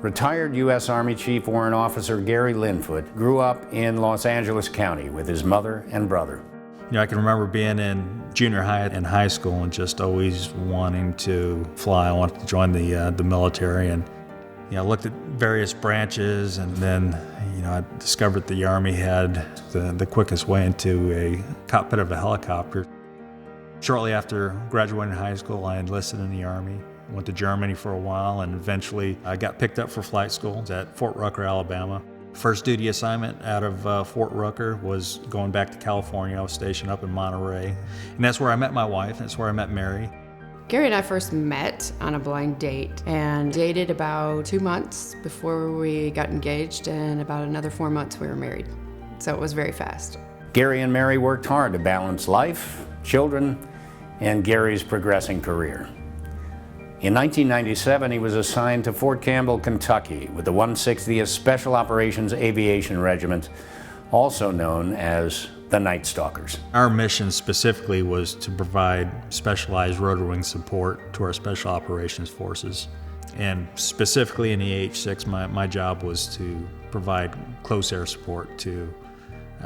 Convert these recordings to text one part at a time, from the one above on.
Retired U.S. Army Chief Warrant Officer Gary Linfoot grew up in Los Angeles County with his mother and brother. You know, I can remember being in junior high and high school and just always wanting to fly. I wanted to join the military, and I looked at various branches, and then I discovered the Army had the quickest way into a cockpit of a helicopter. Shortly after graduating high school, I enlisted in the Army. Went to Germany for a while, and eventually I got picked up for flight school at Fort Rucker, Alabama. First duty assignment out of Fort Rucker was going back to California. I was stationed up in Monterey, and that's where I met my wife. That's where I met Mary. Gary and I first met on a blind date and dated about 2 months before we got engaged, and about another 4 months we were married. So it was very fast. Gary and Mary worked hard to balance life, children, and Gary's progressing career. In 1997, he was assigned to Fort Campbell, Kentucky with the 160th Special Operations Aviation Regiment, also known as the Night Stalkers. Our mission specifically was to provide specialized rotor wing support to our Special Operations Forces. And specifically in the AH-6, my job was to provide close air support to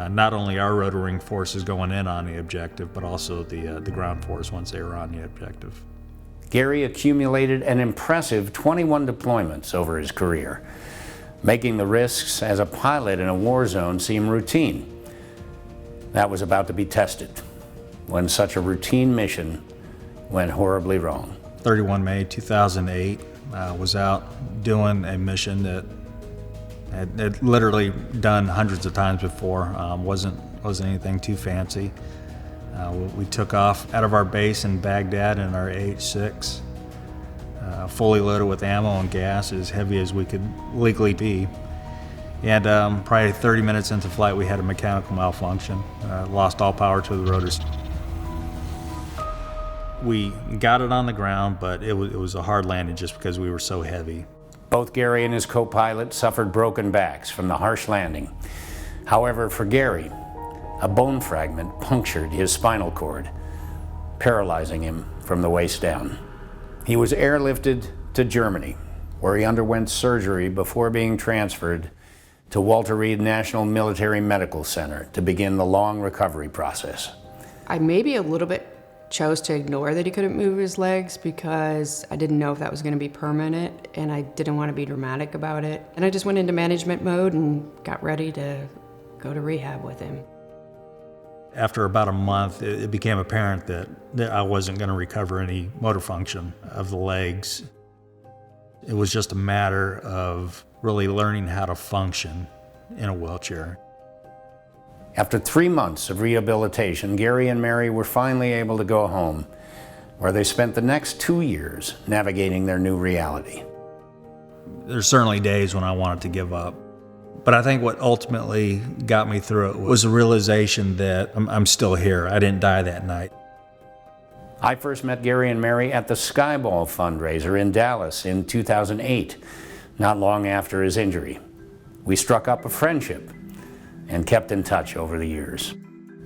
not only our rotor wing forces going in on the objective, but also the ground force once they were on the objective. Gary accumulated an impressive 21 deployments over his career, making the risks as a pilot in a war zone seem routine. That was about to be tested when such a routine mission went horribly wrong. 31 May 2008, was out doing a mission that had literally done hundreds of times before. Wasn't anything too fancy. We took off out of our base in Baghdad in our AH-6, fully loaded with ammo and gas, as heavy as we could legally be. And probably 30 minutes into flight, we had a mechanical malfunction. Lost all power to the rotors. We got it on the ground, but it was a hard landing just because we were so heavy. Both Gary and his co-pilot suffered broken backs from the harsh landing. However, for Gary, a bone fragment punctured his spinal cord, paralyzing him from the waist down. He was airlifted to Germany, where he underwent surgery before being transferred to Walter Reed National Military Medical Center to begin the long recovery process. I maybe a little bit chose to ignore that he couldn't move his legs because I didn't know if that was going to be permanent, and I didn't want to be dramatic about it. And I just went into management mode and got ready to go to rehab with him. After about a month, it became apparent that I wasn't going to recover any motor function of the legs. It was just a matter of really learning how to function in a wheelchair. After 3 months of rehabilitation, Gary and Mary were finally able to go home, where they spent the next 2 years navigating their new reality. There's certainly days when I wanted to give up. But I think what ultimately got me through it was the realization that I'm still here. I didn't die that night. I first met Gary and Mary at the Skyball fundraiser in Dallas in 2008, not long after his injury. We struck up a friendship and kept in touch over the years.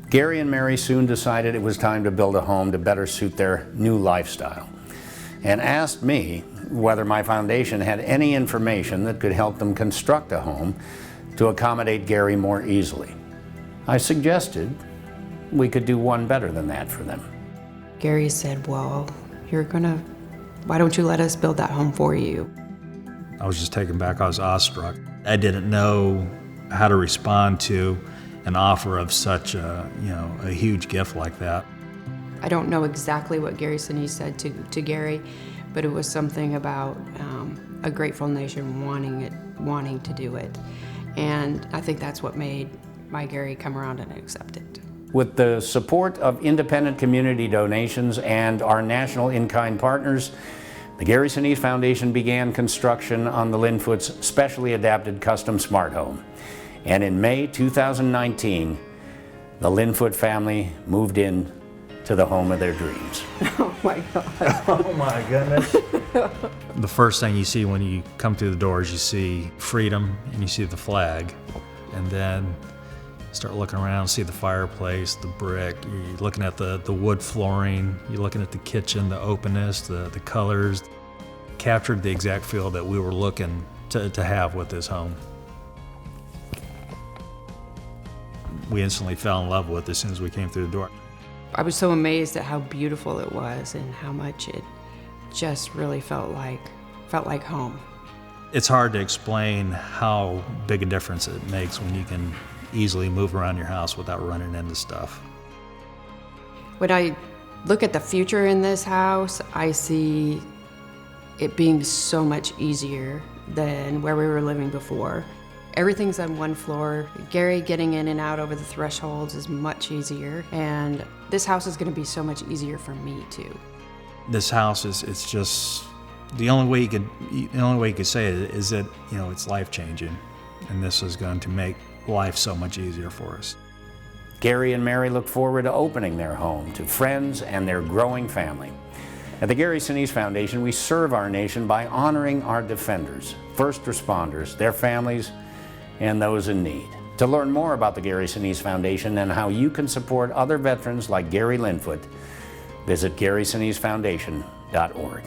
Gary and Mary soon decided it was time to build a home to better suit their new lifestyle, and asked me whether my foundation had any information that could help them construct a home to accommodate Gary more easily. I suggested we could do one better than that for them. Gary said, well, why don't you let us build that home for you? I was just taken back. I was awestruck. I didn't know how to respond to an offer of such a huge gift like that. I don't know exactly what Gary Sinise said to Gary, but it was something about a grateful nation wanting to do it. And I think that's what made my Gary come around and accept it. With the support of independent community donations and our national in-kind partners, the Gary Sinise Foundation began construction on the Linfoot's specially adapted custom smart home. And in May 2019, the Linfoot family moved in to the home of their dreams. Oh my God. Oh my goodness. The first thing you see when you come through the doors, you see freedom and you see the flag. And then you start looking around, see the fireplace, the brick, you're looking at the wood flooring, you're looking at the kitchen, the openness, the colors. Captured the exact feel that we were looking to have with this home. We instantly fell in love with it as soon as we came through the door. I was so amazed at how beautiful it was and how much it just really felt like home. It's hard to explain how big a difference it makes when you can easily move around your house without running into stuff. When I look at the future in this house, I see it being so much easier than where we were living before. Everything's on one floor. Gary getting in and out over the thresholds is much easier, and this house is going to be so much easier for me too. This house it's just the only way you could say it is that, you know, it's life-changing, and this is going to make life so much easier for us. Gary and Mary look forward to opening their home to friends and their growing family. At the Gary Sinise Foundation, we serve our nation by honoring our defenders, first responders, their families, and those in need. To learn more about the Gary Sinise Foundation and how you can support other veterans like Gary Linfoot, visit GarySiniseFoundation.org.